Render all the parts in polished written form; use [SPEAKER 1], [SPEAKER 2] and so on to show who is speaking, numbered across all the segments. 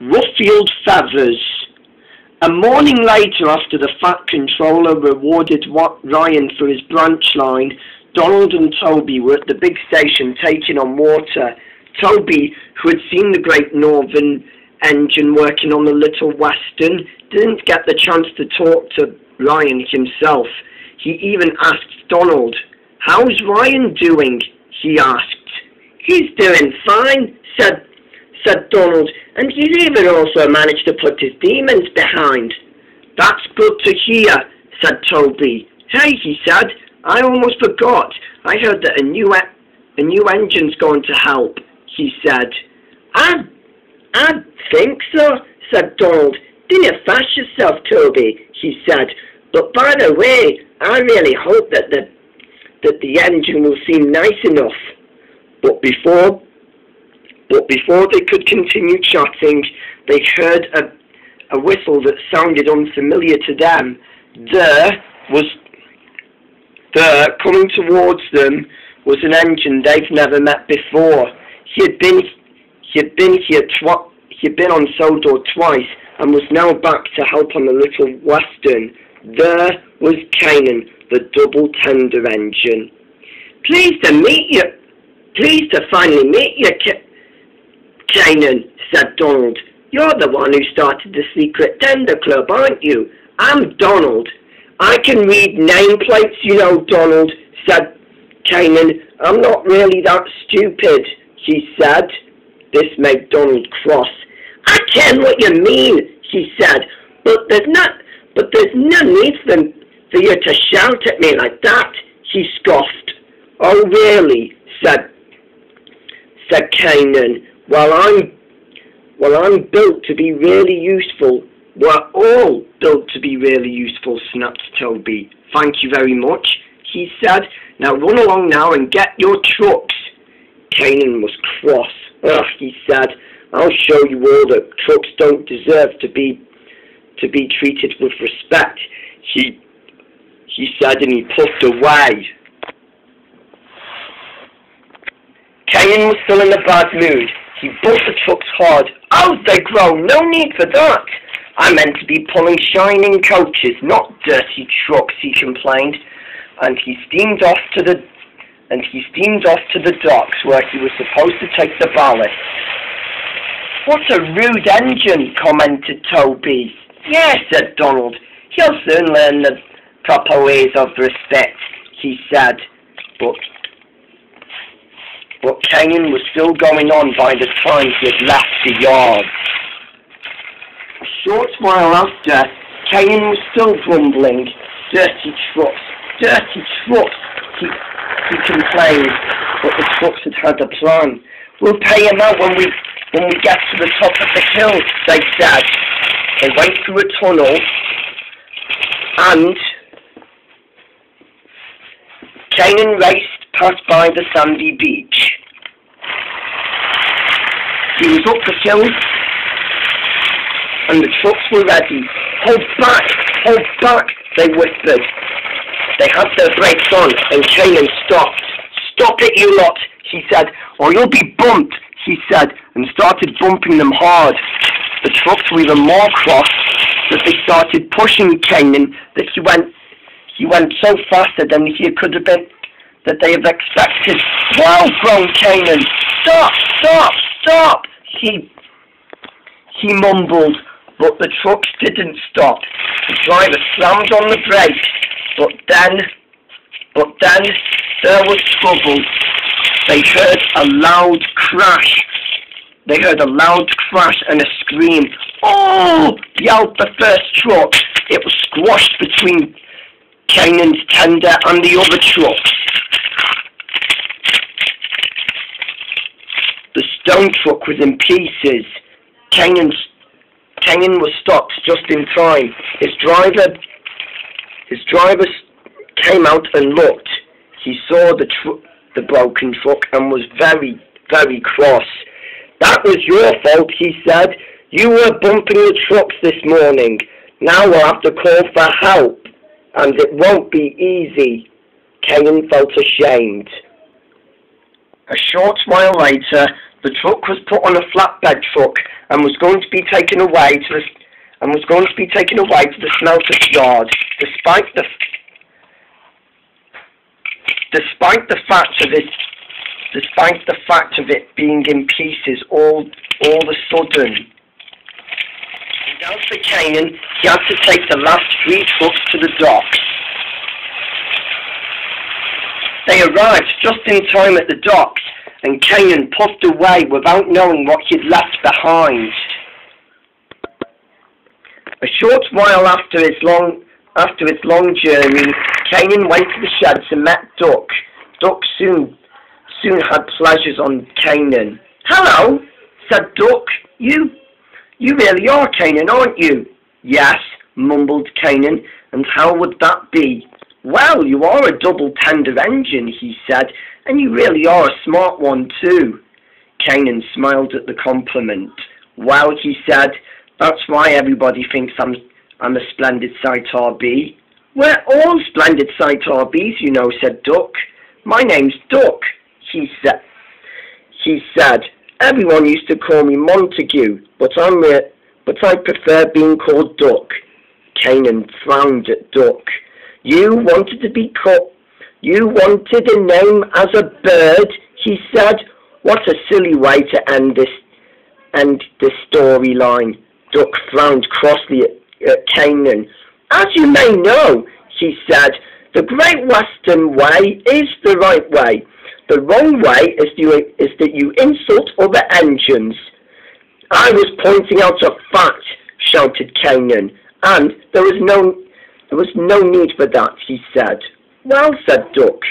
[SPEAKER 1] Ruffield feathers. A morning later, after the Fat Controller rewarded Ryan for his branch line, Donald and Toby were at the big station taking on water. Toby, who had seen the Great Northern engine working on the Little Western, didn't get the chance to talk to Ryan himself. He even asked Donald, "How's Ryan doing?" he asked. "He's doing fine," said Donald, "and he's even also managed to put his demons behind." "That's good to hear," said Toby. "Hey," he said, "I almost forgot. I heard that a new engine's going to help," he said. I think so," said Donald. "Didn't fash yourself, Toby," he said. "But by the way, I really hope that the engine will seem nice enough." But before they could continue chatting, they heard a whistle that sounded unfamiliar to them. There, coming towards them, was an engine they've never met before. He had been on Sodor twice and was now back to help on the Little Western. There was Kanan, the double tender engine. Pleased to finally meet you, Kanan," said Donald. "You're the one who started the secret tender club, aren't you?" "I'm Donald." "I can read nameplates, you know, Donald," said Kanan. "I'm not really that stupid," he said. This made Donald cross. "I ken what you mean," he said, but there's no need for you to shout at me like that," he scoffed. "Oh, really?" said Kanan. Well, I'm built to be really useful." "We're all built to be really useful," snapped Toby. "Thank you very much," he said. "Now run along now and get your trucks." Kanan was cross. "Ugh," he said. "I'll show you all that trucks don't deserve to be treated with respect," he said, and he puffed away. Kanan was still in a bad mood. He bumped the trucks hard. "Oh, they grow, no need for that. I meant to be pulling shining coaches, not dirty trucks," he complained, and he steamed off to the docks where he was supposed to take the ballast. "What a rude engine," commented Toby. "Yes," said Donald. "He'll soon learn the proper ways of respect," he said. But Kanan was still going on by the time he had left the yard. A short while after, Kanan was still grumbling. "Dirty trucks, dirty trucks," he complained, but the trucks had a plan. "We'll pay him out when we get to the top of the hill," they said. They went through a tunnel, and Kanan raced past by the sandy beach. He was up the hill, and the trucks were ready. Hold back," they whispered. They had their brakes on, and Kanan stopped. "Stop it, you lot," he said, "or you'll be bumped," he said, and started bumping them hard. The trucks were even more cross that they started pushing Kanan, that he went so faster than he could have been, that they have expected. "Whoa!" groaned Kanan. Stop! He mumbled, but the trucks didn't stop. The driver slammed on the brakes, but then there was trouble. They heard a loud crash and a scream. "Oh!" yelled the first truck. It was squashed between Kanan's tender and the other trucks. The stone truck was in pieces. Kanan was stopped just in time. His driver came out and looked. He saw the broken truck and was very, very cross. "That was your fault," he said. "You were bumping the trucks this morning. Now we'll have to call for help, and it won't be easy." Kanan felt ashamed. A short while later, The truck was put on a flatbed truck and was going to be taken away to the smelter's yard, despite the fact of it being in pieces all of a sudden. Down to Canaan, he had to take the last 3 trucks to the docks. They arrived just in time at the docks, and Canaan puffed away without knowing what he'd left behind. A short while after his long journey, Canaan went to the sheds and met Duck. Duck soon had pleasures on Canaan. "Hello," said Duck. You really are Canaan, aren't you?" "Yes," mumbled Canaan. "And how would that be?" "Well, you are a double-tender engine," he said, "and you really are a smart one too." Canaan smiled at the compliment. "Well," he said, "that's why everybody thinks I'm a splendid Sight RB." "We're all splendid Sight RBs, you know," said Duck. "My name's Duck," he said. "Everyone used to call me Montague, but I prefer being called Duck." Canaan frowned at Duck. You wanted a name as a bird," he said. "What a silly way to end this storyline." Duck frowned crossly at Canaan. "As you may know," he said, "the Great Western Way is the right way. The wrong way is that you insult other engines." "I was pointing out a fact," shouted Canaan, "and there was no need for that," he said. "Well," said Duck,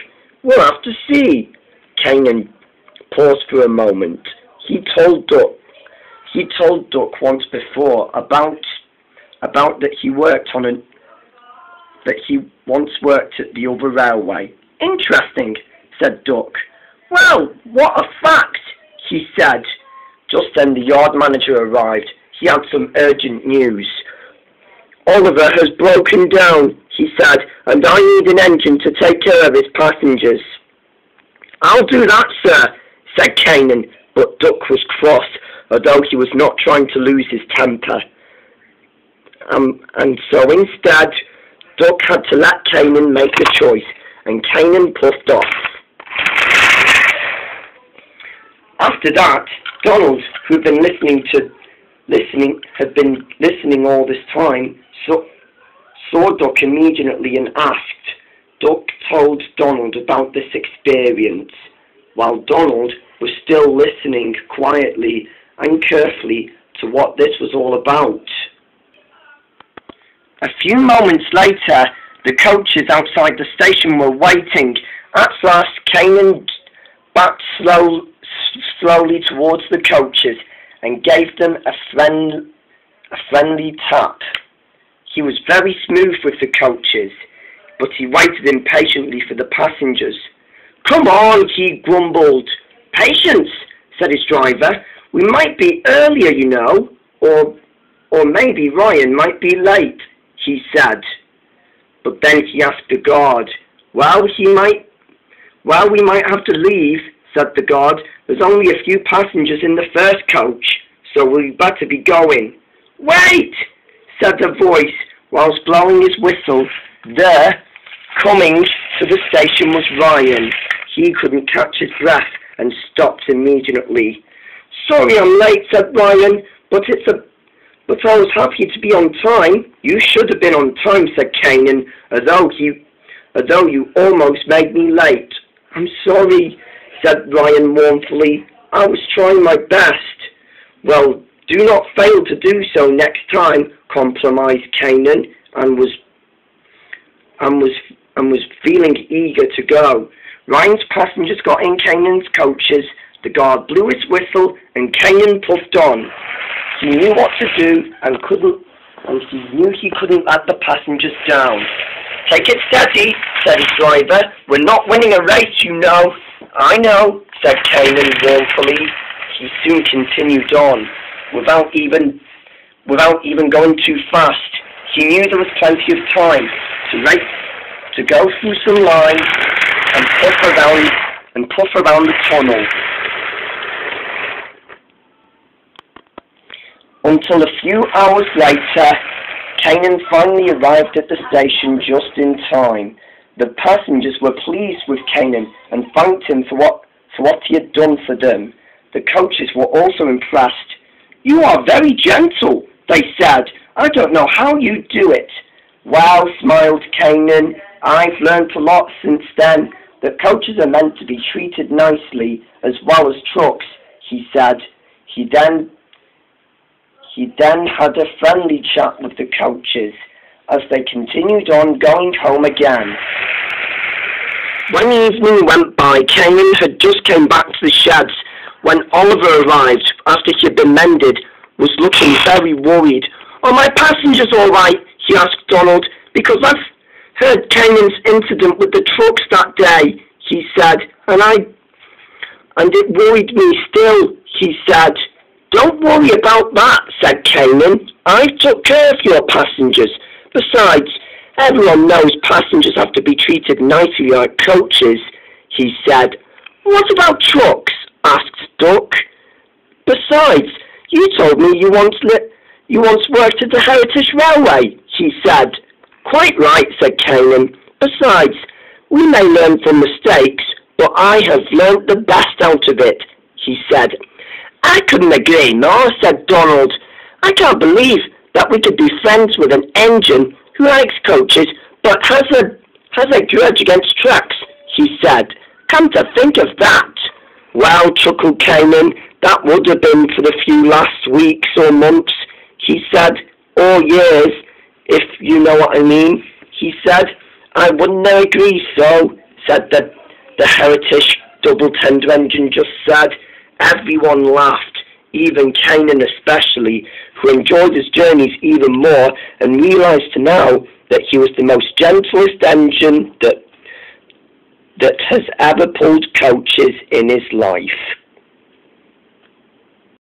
[SPEAKER 1] "we'll have to see." Canaan paused for a moment. He told Duck once before about that he once worked at the other railway. "Interesting," said Duck. "Well, what a fact," he said. Just then the yard manager arrived. He had some urgent news. "Oliver has broken down," he said, "and I need an engine to take care of his passengers." "I'll do that, sir," said Canaan, but Duck was cross, although he was not trying to lose his temper. And so instead, Duck had to let Canaan make the choice, and Canaan puffed off. After that, Donald, who'd been listening all this time, saw Duck immediately and asked. Duck told Donald about this experience, while Donald was still listening quietly and carefully to what this was all about. A few moments later, the coaches outside the station were waiting. At last, Canaan backed slowly towards the coaches and gave them a friendly tap. He was very smooth with the coaches, but he waited impatiently for the passengers. "Come on," he grumbled. "Patience," said his driver. "We might be earlier, you know, or maybe Ryan might be late," he said. But then he asked the guard. Well, we might have to leave," said the guard. "There's only a few passengers in the first coach, so we'd better be going." "Wait," said a voice, whilst blowing his whistle. There, coming to the station, was Ryan. He couldn't catch his breath and stopped immediately. "Sorry I'm late," said Ryan, but I was happy to be on time." "You should have been on time," said Canaan, although you almost made me late." "I'm sorry," said Ryan mournfully. "I was trying my best." "Well, do not fail to do so next time," compromised Canaan, and was feeling eager to go. Ryan's passengers got in Canaan's coaches. The guard blew his whistle, and Canaan puffed on. He knew what to do, and he knew he couldn't let the passengers down. "Take it steady," said his driver. "We're not winning a race, you know." "I know," said Canaan mournfully. He soon continued on, without even going too fast. He knew there was plenty of time to go through some lines and puff around the tunnel. until a few hours later, Kanan finally arrived at the station just in time. The passengers were pleased with Kanan and thanked him for what he had done for them. The coaches were also impressed. "You are very gentle," they said. "I don't know how you do it." "Well," smiled Kanan, "I've learnt a lot since then. The coaches are meant to be treated nicely as well as trucks," he said. He then had a friendly chat with the coaches as they continued on going home again. When evening went by, Kanan had just came back to the sheds when Oliver arrived after he had been mended, was looking very worried. "Are my passengers all right?" he asked Donald. "Because I've heard Kanan's incident with the trucks that day," he said, and it worried me still," he said. "Don't worry about that," said Kanan. "I took care of your passengers. Besides, everyone knows passengers have to be treated nicely like coaches," he said. "What about trucks?" asked Duck. "Besides, you told me you once worked at the Heritage Railway," he said. "Quite right," said Kanan. "Besides, we may learn from mistakes, but I have learnt the best out of it," he said. "I couldn't agree more," said Donald. "I can't believe that we could be friends with an engine who likes coaches but has a grudge against trucks," he said. "Come to think of that." "Well," chuckled Kanan, "that would have been for the few last weeks or months," he said, "or years, if you know what I mean," he said. "I wouldn't agree so," said the Heritage double-tender engine just said. Everyone laughed, even Kanan especially, who enjoyed his journeys even more and realized now that he was the most gentlest engine that has ever pulled coaches in his life.